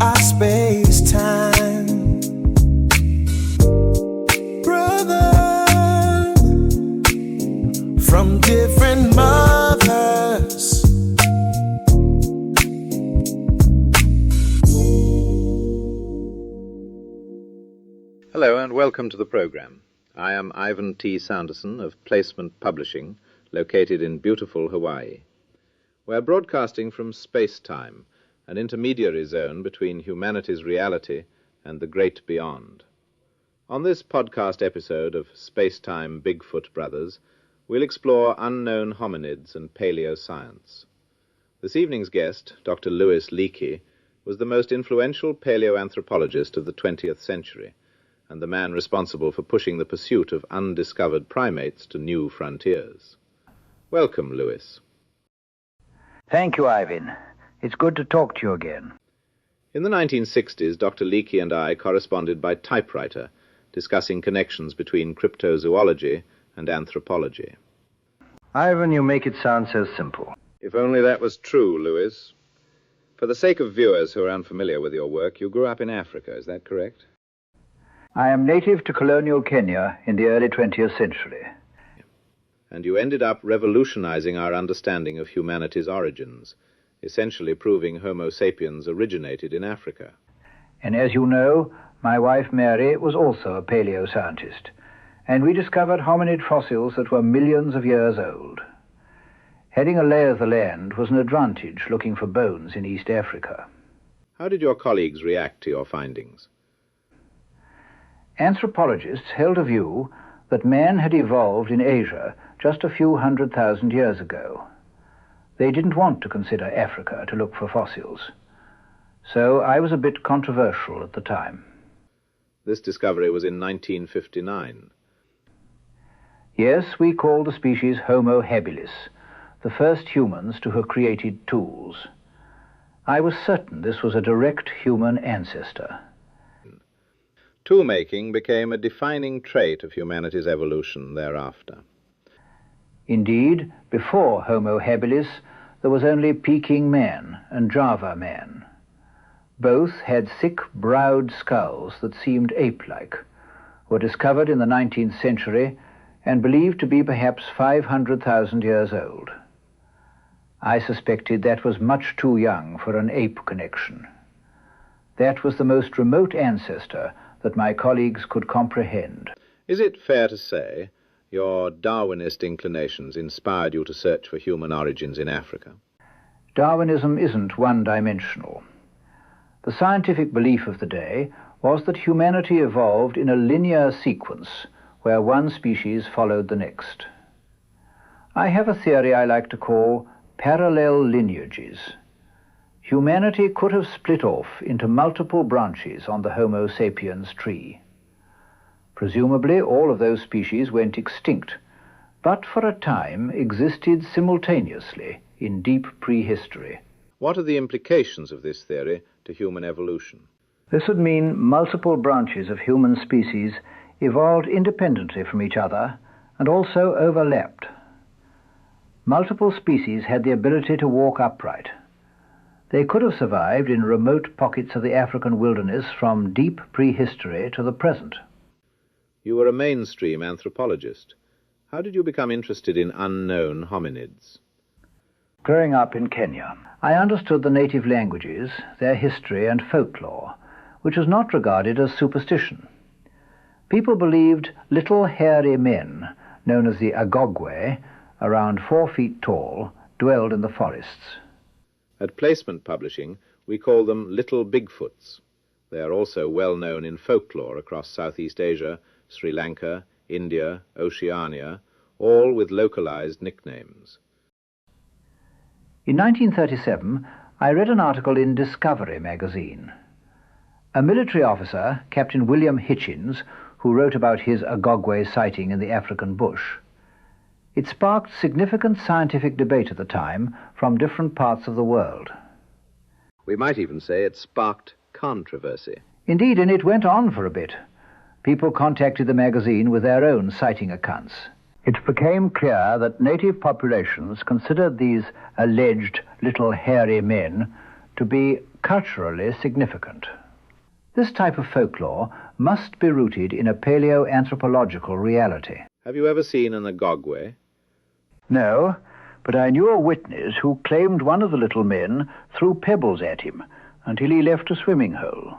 our space-time brothers from different mothers. Hello and welcome to the program. I am Ivan T. Sanderson of Placement Publishing, located in beautiful Hawaii. We're broadcasting from Spacetime, an intermediary zone between humanity's reality and the great beyond. On this podcast episode of Spacetime Bigfoot Brothers, we'll explore unknown hominids and paleo science. This evening's guest, Dr. Louis Leakey, was the most influential paleoanthropologist of the 20th century, and the man responsible for pushing the pursuit of undiscovered primates to new frontiers. Welcome, Louis. Thank you, Ivan. It's good to talk to you again. In the 1960s, Dr. Leakey and I corresponded by typewriter, discussing connections between cryptozoology and anthropology. Ivan, you make it sound so simple. If only that was true, Louis. For the sake of viewers who are unfamiliar with your work, you grew up in Africa, is that correct? I am native to colonial Kenya in the early 20th century. And you ended up revolutionizing our understanding of humanity's origins, essentially proving Homo sapiens originated in Africa. And as you know, my wife Mary was also a paleoscientist, and we discovered hominid fossils that were millions of years old. Having a lay of the land was an advantage looking for bones in East Africa. How did your colleagues react to your findings? Anthropologists held a view that man had evolved in Asia just a few 100,000 years ago. They didn't want to consider Africa to look for fossils. So I was a bit controversial at the time. This discovery was in 1959. Yes, we called the species Homo habilis, the first humans to have created tools. I was certain this was a direct human ancestor. Tool-making became a defining trait of humanity's evolution thereafter. Indeed, before Homo habilis, there was only Peking man and Java man. Both had thick, browed skulls that seemed ape-like, were discovered in the 19th century and believed to be perhaps 500,000 years old. I suspected that was much too young for an ape connection. That was the most remote ancestor that my colleagues could comprehend. Is it fair to say your Darwinist inclinations inspired you to search for human origins in Africa? Darwinism isn't one-dimensional. The scientific belief of the day was that humanity evolved in a linear sequence where one species followed the next. I have a theory I like to call parallel lineages. Humanity could have split off into multiple branches on the Homo sapiens tree. Presumably, all of those species went extinct, but for a time existed simultaneously in deep prehistory. What are the implications of this theory to human evolution? This would mean multiple branches of human species evolved independently from each other and also overlapped. Multiple species had the ability to walk upright. They could have survived in remote pockets of the African wilderness from deep prehistory to the present. You were a mainstream anthropologist. How did you become interested in unknown hominids? Growing up in Kenya, I understood the native languages, their history and folklore, which was not regarded as superstition. People believed little hairy men, known as the Agogwe, around 4 feet tall, dwelled in the forests. At Placement Publishing, we call them little Bigfoots. They are also well known in folklore across Southeast Asia, Sri Lanka, India, Oceania, all with localized nicknames. In 1937, I read an article in Discovery magazine. A military officer, Captain William Hitchins, who wrote about his Agogwe sighting in the African bush. It sparked significant scientific debate at the time from different parts of the world. We might even say it sparked controversy. Indeed, and it went on for a bit. People contacted the magazine with their own sighting accounts. It became clear that native populations considered these alleged little hairy men to be culturally significant. This type of folklore must be rooted in a paleo-anthropological reality. Have you ever seen an agogwe? No, but I knew a witness who claimed one of the little men threw pebbles at him until he left a swimming hole.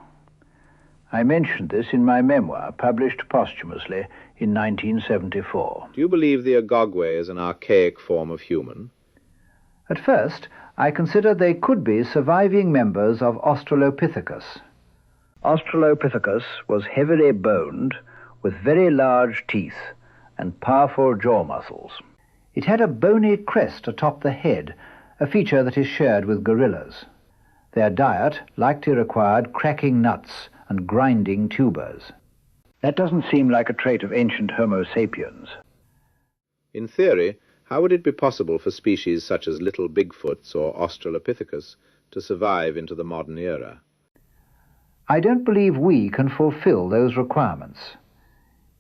I mentioned this in my memoir, published posthumously in 1974. Do you believe the agogwe is an archaic form of human? At first, I considered they could be surviving members of Australopithecus. Australopithecus was heavily boned, with very large teeth and powerful jaw muscles. It had a bony crest atop the head, a feature that is shared with gorillas. Their diet likely required cracking nuts and grinding tubers. That doesn't seem like a trait of ancient Homo sapiens. In theory, how would it be possible for species such as little Bigfoots or Australopithecus to survive into the modern era? I don't believe we can fulfill those requirements.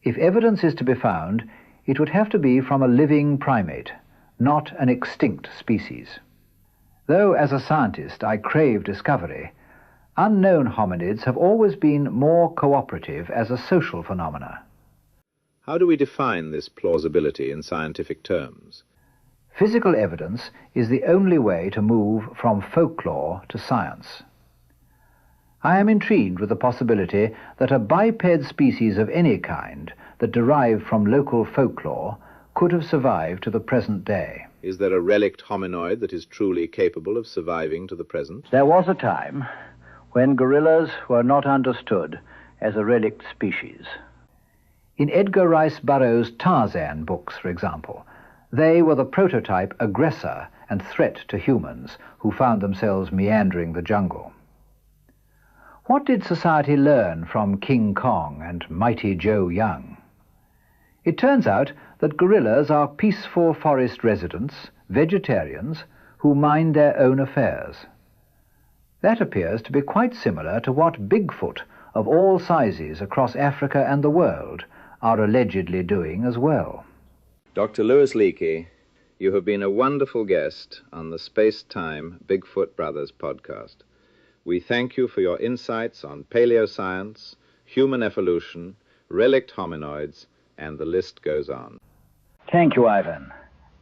If evidence is to be found, it would have to be from a living primate, not an extinct species. Though as a scientist I crave discovery, unknown hominids have always been more cooperative as a social phenomena. How do we define this plausibility in scientific terms? Physical evidence is the only way to move from folklore to science. I am intrigued with the possibility that a biped species of any kind that derived from local folklore could have survived to the present day. Is there a relict hominoid that is truly capable of surviving to the present? There was a time when gorillas were not understood as a relict species. In Edgar Rice Burroughs' Tarzan books, for example, they were the prototype aggressor and threat to humans who found themselves meandering the jungle. What did society learn from King Kong and Mighty Joe Young? It turns out that gorillas are peaceful forest residents, vegetarians, who mind their own affairs. That appears to be quite similar to what Bigfoot of all sizes across Africa and the world are allegedly doing as well. Dr. Louis Leakey, you have been a wonderful guest on the Spacetime Bigfoot Brothers podcast. We thank you for your insights on paleoscience, human evolution, relict hominoids, and the list goes on. Thank you, Ivan.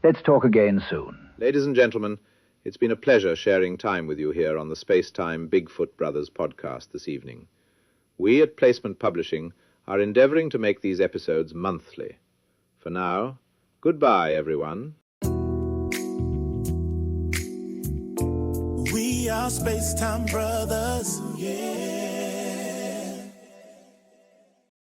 Let's talk again soon. Ladies and gentlemen, it's been a pleasure sharing time with you here on the Spacetime Bigfoot Brothers podcast this evening. We at Placement Publishing are endeavoring to make these episodes monthly. For now, goodbye, everyone. We are Spacetime Brothers, yeah.